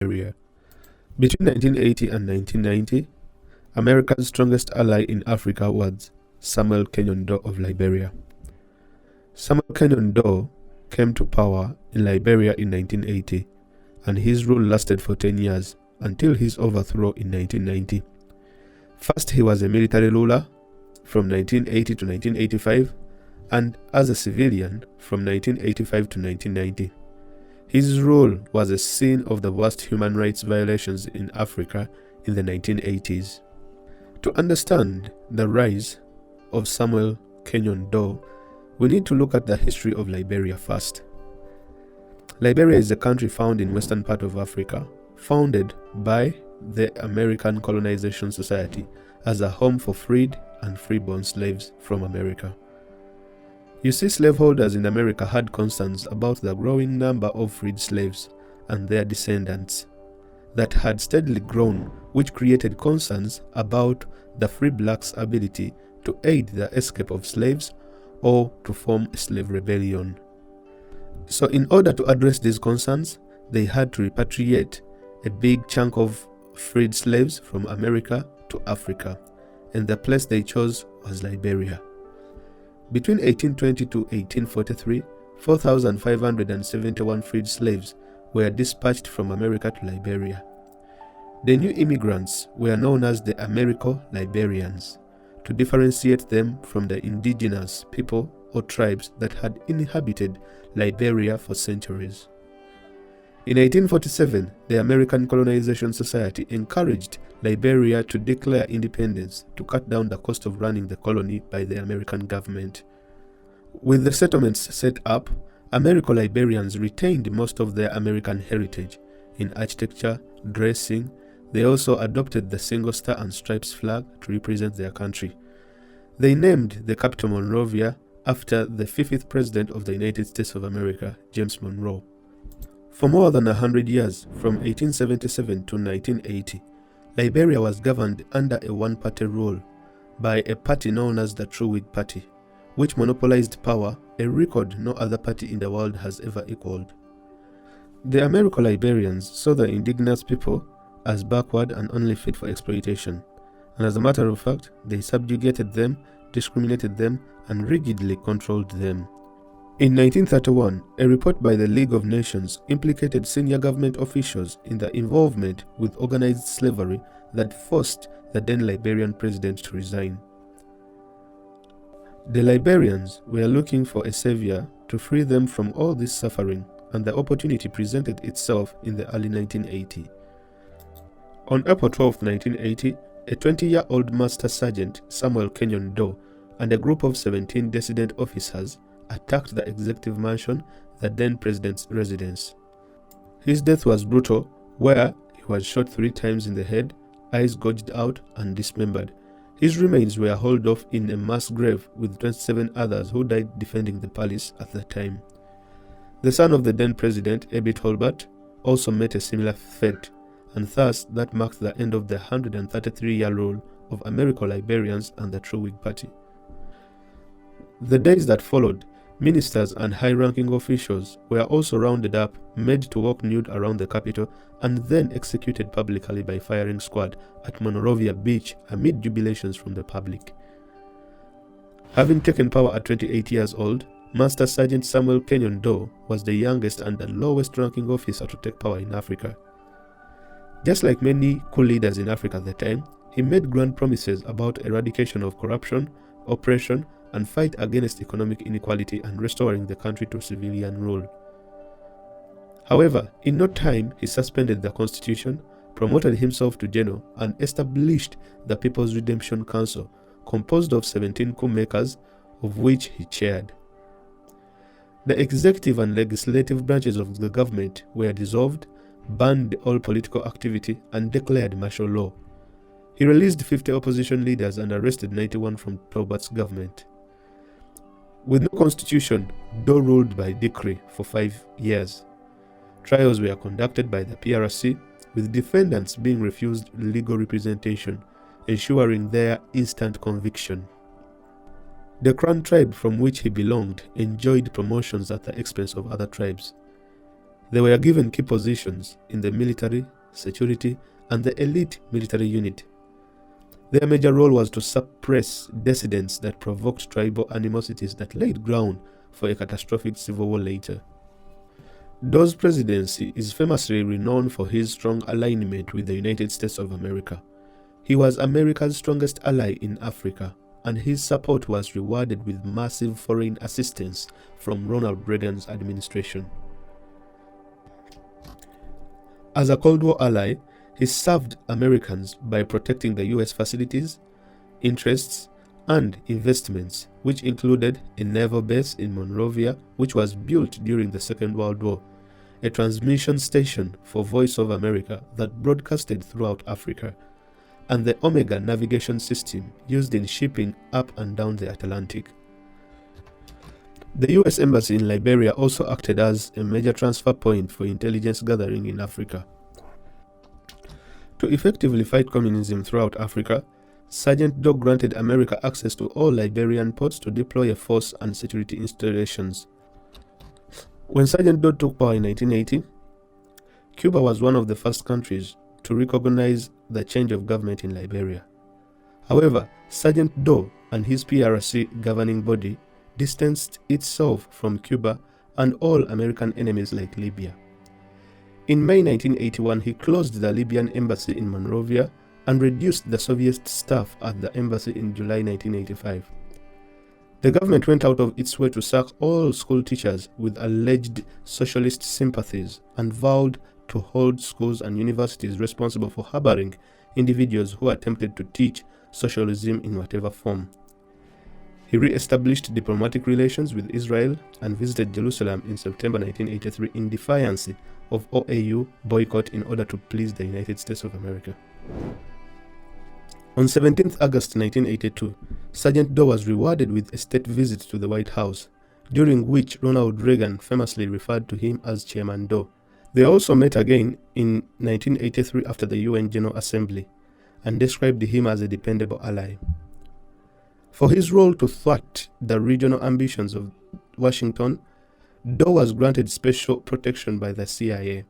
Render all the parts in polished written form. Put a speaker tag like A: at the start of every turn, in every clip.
A: Liberia. Between 1980 and 1990, America's strongest ally in Africa was Sergeant Kanyon Doe of Liberia. Sergeant Kanyon Doe came to power in Liberia in 1980, and his rule lasted for 10 years until his overthrow in 1990. First, he was a military ruler from 1980 to 1985, and as a civilian from 1985 to 1990. His rule was a scene of the worst human rights violations in Africa in the 1980s. To understand the rise of Sergeant Kanyon Doe, we need to look at the history of Liberia first. Liberia is a country found in western part of Africa, founded by the American Colonization Society as a home for freed and freeborn slaves from America. You see, slaveholders in America had concerns about the growing number of freed slaves and their descendants that had steadily grown, which created concerns about the free blacks' ability to aid the escape of slaves or to form a slave rebellion. So in order to address these concerns, they had to repatriate a big chunk of freed slaves from America to Africa, and the place they chose was Liberia. Between 1820 to 1843, 4,571 freed slaves were dispatched from America to Liberia. The new immigrants were known as the Americo-Liberians, to differentiate them from the indigenous people or tribes that had inhabited Liberia for centuries. In 1847, the American Colonization Society encouraged Liberia to declare independence to cut down the cost of running the colony by the American government. With the settlements set up, Americo-Liberians retained most of their American heritage in architecture, dressing. They also adopted the single star and stripes flag to represent their country. They named the capital Monrovia after the 50th President of the United States of America, James Monroe. For more than 100 years, from 1877 to 1980, Liberia was governed under a one-party rule by a party known as the True Whig Party, which monopolized power, a record no other party in the world has ever equaled. The Americo-Liberians saw the indigenous people as backward and only fit for exploitation, and as a matter of fact, they subjugated them, discriminated them, and rigidly controlled them. In 1931, a report by the League of Nations implicated senior government officials in the involvement with organized slavery that forced the then Liberian president to resign. The Liberians were looking for a savior to free them from all this suffering, and the opportunity presented itself in the early 1980s. On April 12, 1980, a 20-year-old Master Sergeant Sergeant Kanyon Doe and a group of 17 dissident officers attacked the executive mansion, the then president's residence. His death was brutal, where he was shot 3 times in the head, eyes gouged out and dismembered. His remains were hauled off in a mass grave with 27 others who died defending the palace at the time. The son of the then president, Abit Holbert, also met a similar fate, and thus that marked the end of the 133-year rule of Americo-Liberians and the True Whig Party. The days that followed, ministers and high-ranking officials were also rounded up, made to walk nude around the capital, and then executed publicly by firing squad at Monrovia Beach amid jubilations from the public. Having taken power at 28 years old, Master Sergeant Sergeant Kanyon Doe was the youngest and the lowest-ranking officer to take power in Africa. Just like many cool leaders in Africa at the time, he made grand promises about eradication of corruption, oppression, and fight against economic inequality and restoring the country to civilian rule. However, in no time he suspended the constitution, promoted himself to general, and established the People's Redemption Council, composed of 17 coup makers, of which he chaired. The executive and legislative branches of the government were dissolved, banned all political activity, and declared martial law. He released 50 opposition leaders and arrested 91 from Holbert's government. With no constitution, Doe ruled by decree for 5 years. Trials were conducted by the PRC, with defendants being refused legal representation, ensuring their instant conviction. The Crown tribe from which he belonged enjoyed promotions at the expense of other tribes. They were given key positions in the military, security, and the elite military unit. Their major role was to suppress dissidents that provoked tribal animosities that laid ground for a catastrophic civil war later. Doe's presidency is famously renowned for his strong alignment with the United States of America. He was America's strongest ally in Africa, and his support was rewarded with massive foreign assistance from Ronald Reagan's administration. As a Cold War ally, he served Americans by protecting the U.S. facilities, interests, and investments, which included a naval base in Monrovia, which was built during the Second World War, a transmission station for Voice of America that broadcasted throughout Africa, and the Omega navigation system used in shipping up and down the Atlantic. The U.S. Embassy in Liberia also acted as a major transfer point for intelligence gathering in Africa. To effectively fight communism throughout Africa, Sergeant Doe granted America access to all Liberian ports to deploy a force and security installations. When Sergeant Doe took power in 1980, Cuba was one of the first countries to recognize the change of government in Liberia. However, Sergeant Doe and his PRC governing body distanced itself from Cuba and all American enemies like Libya. In May 1981, he closed the Libyan embassy in Monrovia and reduced the Soviet staff at the embassy in July 1985. The government went out of its way to sack all school teachers with alleged socialist sympathies and vowed to hold schools and universities responsible for harboring individuals who attempted to teach socialism in whatever form. He re-established diplomatic relations with Israel and visited Jerusalem in September 1983 in defiance of OAU boycott in order to please the United States of America. On 17 August 1982, Sergeant Doe was rewarded with a state visit to the White House, during which Ronald Reagan famously referred to him as Chairman Doe. They also met again in 1983 after the UN General Assembly and described him as a dependable ally. For his role to thwart the regional ambitions of Washington, Doe was granted special protection by the CIA.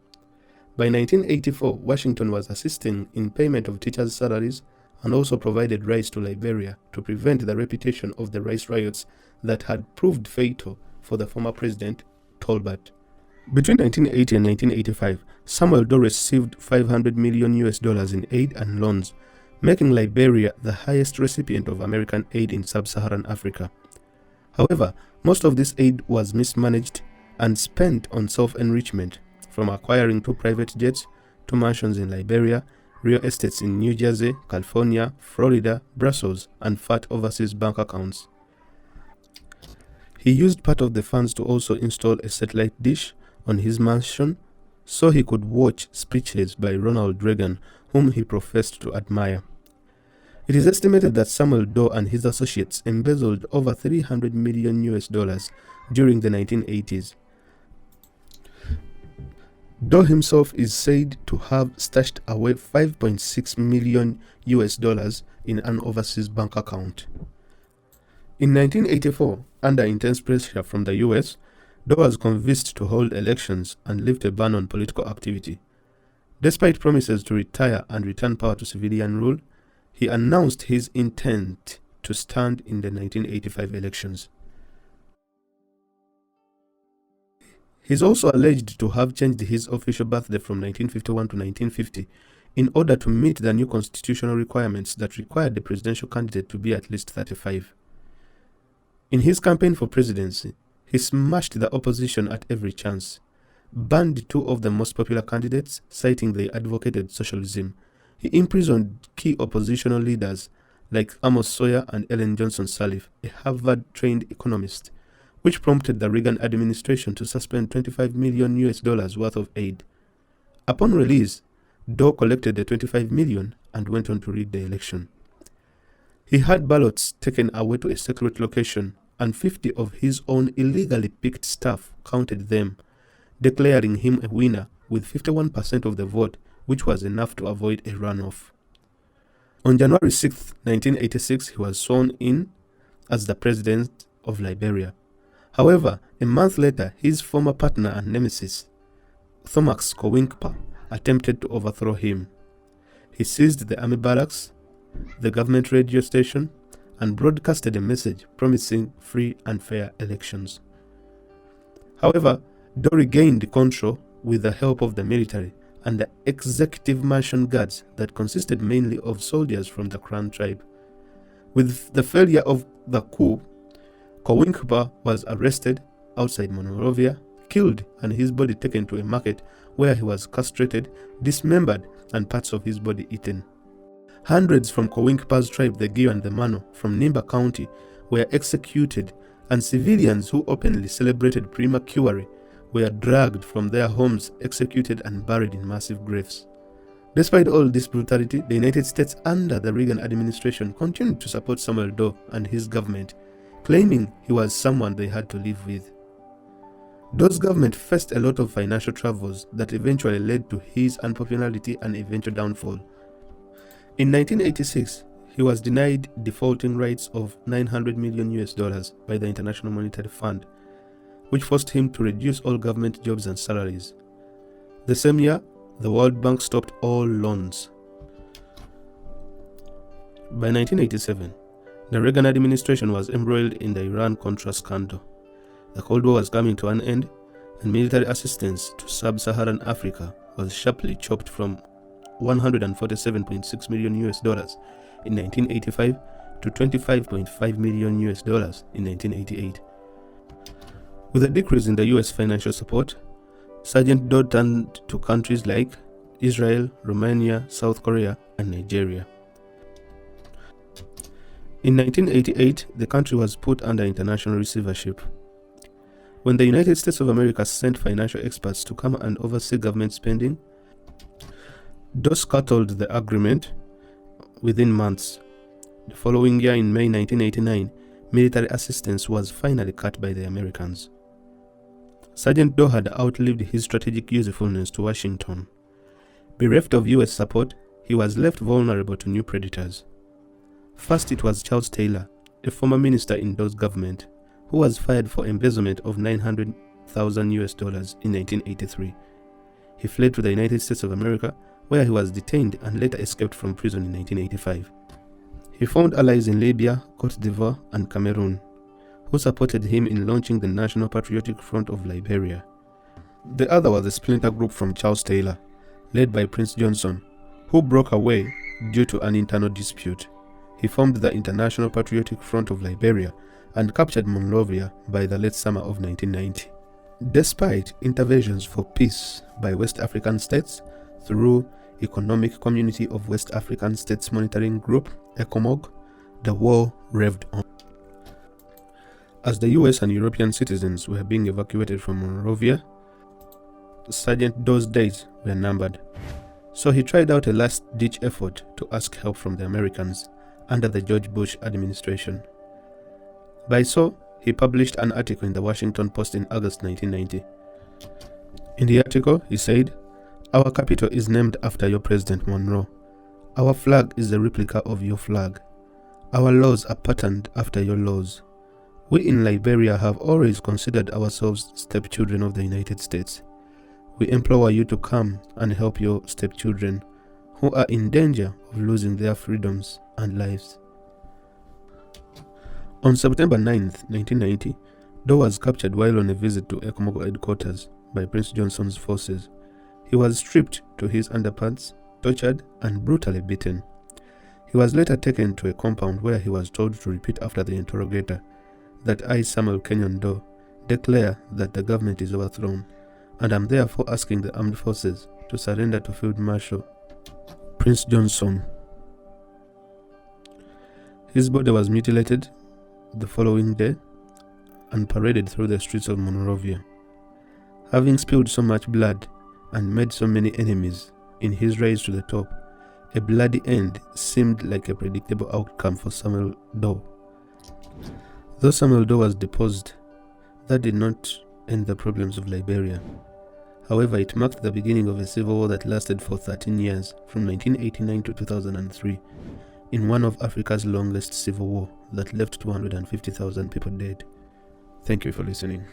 A: By 1984, Washington was assisting in payment of teachers' salaries and also provided rice to Liberia to prevent the repetition of the rice riots that had proved fatal for the former president, Tolbert. Between 1980 and 1985, Samuel Doe received $500 million in aid and loans, making Liberia the highest recipient of American aid in sub-Saharan Africa. However, most of this aid was mismanaged and spent on self-enrichment, from acquiring 2 private jets, 2 mansions in Liberia, real estates in New Jersey, California, Florida, Brussels, and fat overseas bank accounts. He used part of the funds to also install a satellite dish on his mansion so he could watch speeches by Ronald Reagan, whom he professed to admire. It is estimated that Samuel Doe and his associates embezzled over $300 million during the 1980s. Doe himself is said to have stashed away $5.6 million in an overseas bank account. In 1984, under intense pressure from the US, Doe was convinced to hold elections and lift a ban on political activity. Despite promises to retire and return power to civilian rule, he announced his intent to stand in the 1985 elections. He is also alleged to have changed his official birthday from 1951 to 1950 in order to meet the new constitutional requirements that required the presidential candidate to be at least 35. In his campaign for presidency, he smashed the opposition at every chance, banned 2 of the most popular candidates, citing they advocated socialism. He imprisoned key oppositional leaders like Amos Sawyer and Ellen Johnson Sirleaf, a Harvard-trained economist, which prompted the Reagan administration to suspend $25 million worth of aid. Upon release, Doe collected the $25 million and went on to rig the election. He had ballots taken away to a secret location, and 50 of his own illegally picked staff counted them, declaring him a winner with 51% of the vote, which was enough to avoid a runoff. On January 6, 1986, he was sworn in as the president of Liberia. However, a month later, his former partner and nemesis, Thomas Kowinkpa attempted to overthrow him. He seized the army barracks, the government radio station, and broadcasted a message promising free and fair elections. However, Doe regained control with the help of the military and the executive mansion guards that consisted mainly of soldiers from the Kran tribe. With the failure of the coup, Kowinkpa was arrested outside Monrovia, killed, and his body taken to a market where he was castrated, dismembered, and parts of his body eaten. Hundreds from Kowinkpa's tribe, the Giyo and the Mano, from Nimba County, were executed, and civilians who openly celebrated prematurely were dragged from their homes, executed, and buried in massive graves. Despite all this brutality, the United States under the Reagan administration continued to support Samuel Doe and his government, claiming he was someone they had to live with. Doe's government faced a lot of financial troubles that eventually led to his unpopularity and eventual downfall. In 1986, he was denied defaulting rights of $900 million by the International Monetary Fund, which forced him to reduce all government jobs and salaries. The same year, the World Bank stopped all loans. By 1987, the Reagan administration was embroiled in the Iran-Contra scandal. The Cold War was coming to an end, and military assistance to sub-Saharan Africa was sharply chopped from $147.6 million in 1985 to $25.5 million in 1988. With a decrease in the US financial support, Sergeant Doe turned to countries like Israel, Romania, South Korea, and Nigeria. In 1988, the country was put under international receivership. When the United States of America sent financial experts to come and oversee government spending, Doe scuttled the agreement within months. The following year, in May 1989, military assistance was finally cut by the Americans. Sergeant Doe had outlived his strategic usefulness to Washington. Bereft of US support, he was left vulnerable to new predators. First, it was Charles Taylor, a former minister in Doe's government, who was fired for embezzlement of $900,000 in 1983. He fled to the United States of America, where he was detained and later escaped from prison in 1985. He found allies in Libya, Cote d'Ivoire, and Cameroon, who supported him in launching the National Patriotic Front of Liberia. The other was a splinter group from Charles Taylor, led by Prince Johnson, who broke away due to an internal dispute. He formed the International Patriotic Front of Liberia and captured Monrovia by the late summer of 1990. Despite interventions for peace by West African states through Economic Community of West African States Monitoring Group, ECOMOG, the war revved on. As the US and European citizens were being evacuated from Monrovia, Sergeant Doe's days were numbered, so he tried out a last-ditch effort to ask help from the Americans under the George Bush administration. By so, he published an article in the Washington Post in August 1990. In the article, he said, "Our capital is named after your President Monroe. Our flag is a replica of your flag. Our laws are patterned after your laws. We in Liberia have always considered ourselves stepchildren of the United States. We implore you to come and help your stepchildren who are in danger of losing their freedoms and lives." On September 9, 1990, Doe was captured while on a visit to ECOMOG headquarters by Prince Johnson's forces. He was stripped to his underpants, tortured, and brutally beaten. He was later taken to a compound where he was told to repeat after the interrogator that I, Samuel Kanyon Doe, declare that the government is overthrown, and am therefore asking the armed forces to surrender to Field Marshal Prince Johnson. His body was mutilated the following day and paraded through the streets of Monrovia. Having spilled so much blood and made so many enemies in his rise to the top, a bloody end seemed like a predictable outcome for Samuel Doe. Though Samuel Doe was deposed, that did not end the problems of Liberia. However, it marked the beginning of a civil war that lasted for 13 years, from 1989 to 2003, in one of Africa's longest civil war that left 250,000 people dead. Thank you for listening.